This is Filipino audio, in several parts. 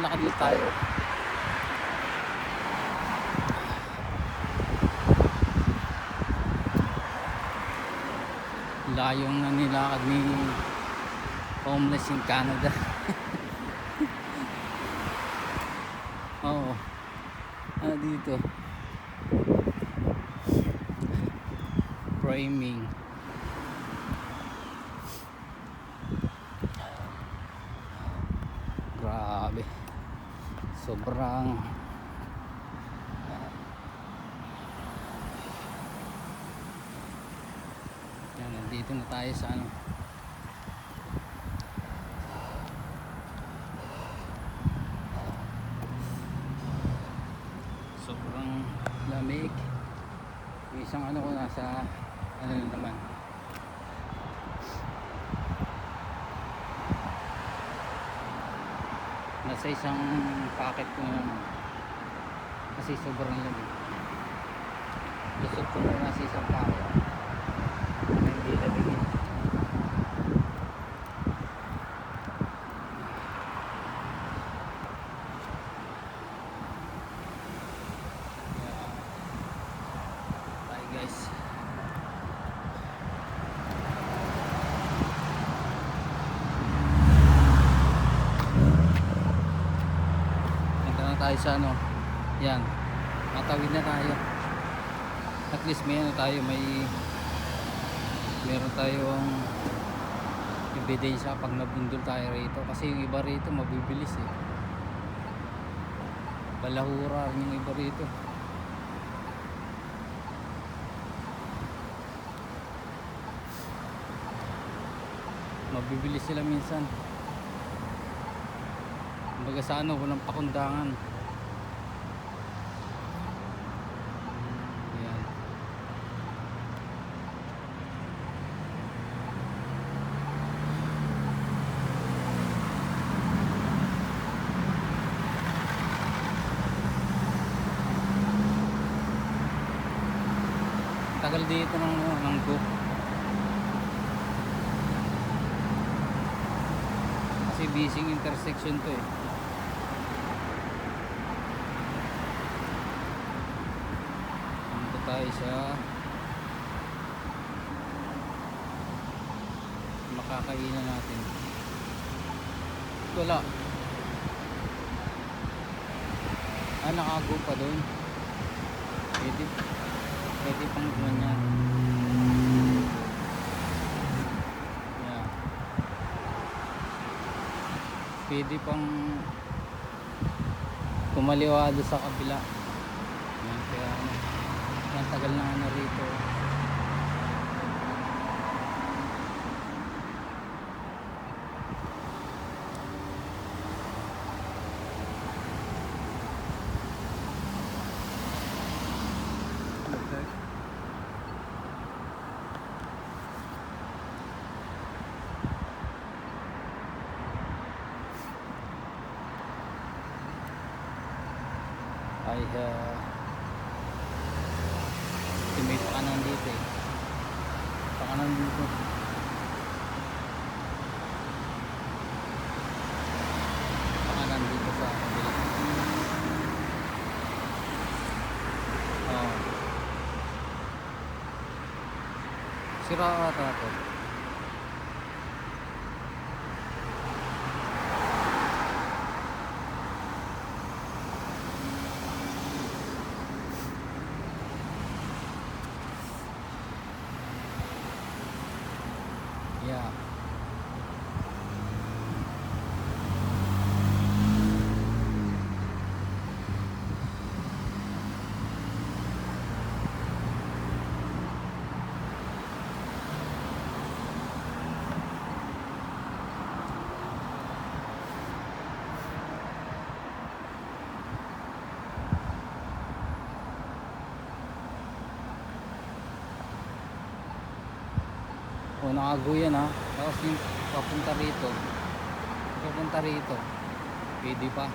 lakad lang tayo. Layong na nilakad ni homeless in Canada. Oo. Dito. Framing. Grabe. Sobrang yan, nandito na tayo sa ano, sobrang lamig. Yung isang ano ko nasa ano naman, nasa isang packet ko naman kasi sobrang lamig. Lusot ko na nasa isang packet na hindi lamig. Bye guys. Punta na tayo sa ano, yan, matawid na tayo. At least may ano tayo, meron tayong ebidensya pag nabundol tayo rito, kasi yung iba rito mabibilis eh, balahura yung iba rito. Mabibilis sila minsan. Kumbaga sa ano, walang pakundangan. Ayan. Tagal dito ng go. Kasi busy intersection to eh. Punta tayo sa makakainan natin. Wala. Nakago pa doon. Pwede pang gumawa yan. Yeah. Pwede pang kumaliwa doon sa kabila. Yan, kaya ano, ang tagal na nga rito. Ay may pakanan dito eh. Pakanan dito. Pakanan dito sa kabila. Sira ata ito. Yeah. O nakago yan ha. Tapos yung papunta rito pwede pa.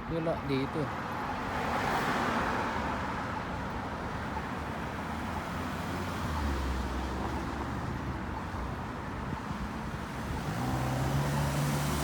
Wala dito.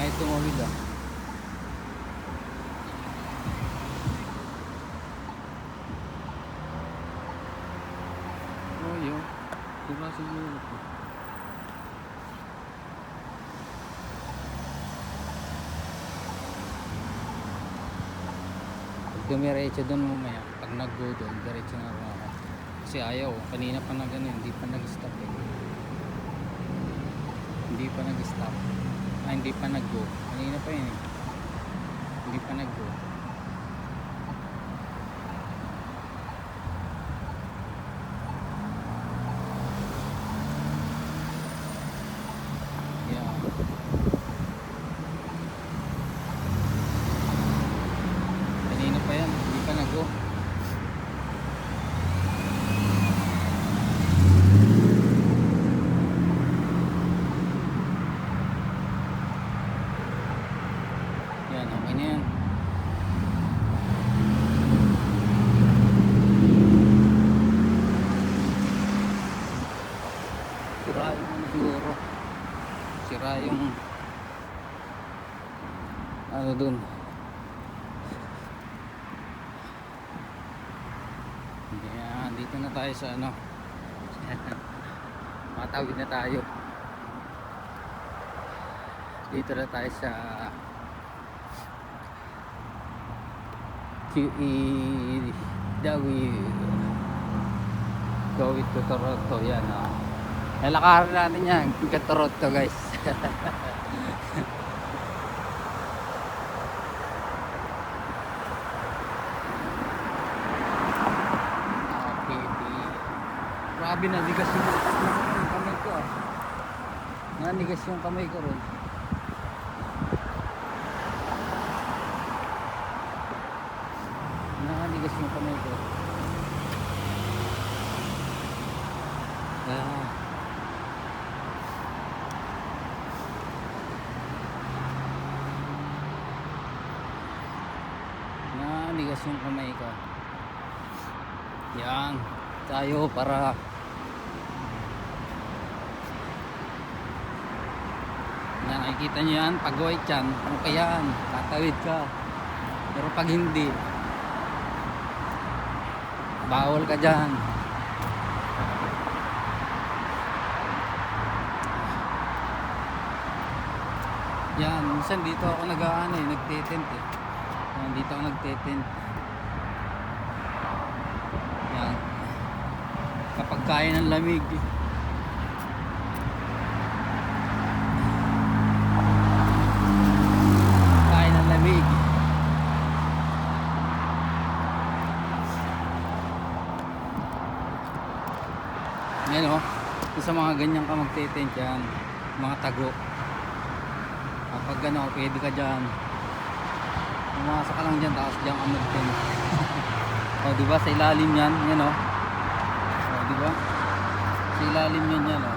Ay, tumawid ah. Oh, yun. Diba siguro ito? Dumiretso doon mamaya. Pag nag-go doon, diretso na ako. Kasi ayaw. Kanina pa na ganun. Hindi pa nag-stop eh. Hindi pa nag-stop. Ah, hindi pa nag-go. Kanina pa yun eh. Hindi pa nag-go. Yeah. Kanina pa yan. Hindi pa nag-go. Yan, okay na yan. Sira yung ano siguro. Sira yung ano dun. Yan, dito na tayo sa ano. Matawid na tayo. Dito na tayo sa QE Dawi Gawit to Toronto. Yan o. Nalakaran natin yan ka Toronto guys. Grabe na digas yung kamay ko ah. Nanigas yung kamay ko ron. Nanigas yung kamay ko. Ah. Nanigas yung kamay ko. Yan. Tayo para nakikita nyo yan, pag white yan, ano ka yan, tatawid ka. Pero pag hindi, bawal ka dyan. Yan, minsan dito ako nag-ano eh, nagtetent eh. Yan, dito ako nagtetent. Yan. Kapag kaya ng lamig eh. Ngayon o, sa mga ganyan ka magte-tent yan, mga tago. Kapag gano'n, pwede ka dyan. Pumasok ka lang dyan, tapos dyan ka mag-tent. O diba, sa ilalim yan, yan o. O diba, sa ilalim yan yan o.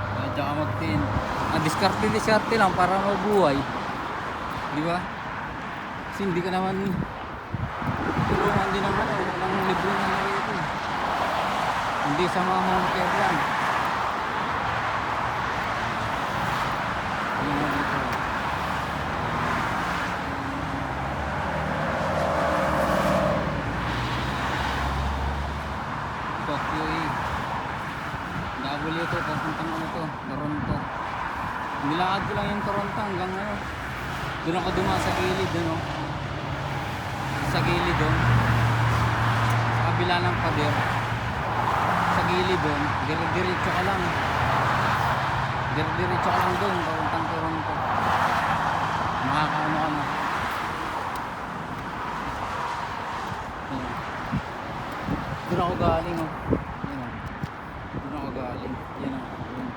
O dyan ka mag-tent. Diskarte lang para mabuhay. Diba? Kasi hindi ka naman tulungan din naman o, walang libre na narito. Hindi sa mga home care lang. Ayan na dito. Tokyo eh. W to, papuntang ano to, Toronto. Nilakad ko lang yung Toronto hanggang ano. Doon ako dumaan sa gilid, ano. Sa gilid doon. Sa kabila ng pader. Gilid doon, diretso ka lang. Diretso ka lang doon, papuntang Toronto. Makakaano ka na. Ayan. Doon ako galing oh. Ayan. Doon ako galing. Yan oh. Ayan.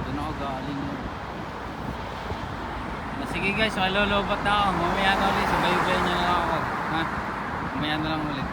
Doon ako galing oh. Sige guys, malolobat na ako. Mamaya na ulit, sabay-ubay nyo na ako. Ha? Mamaya na lang ulit.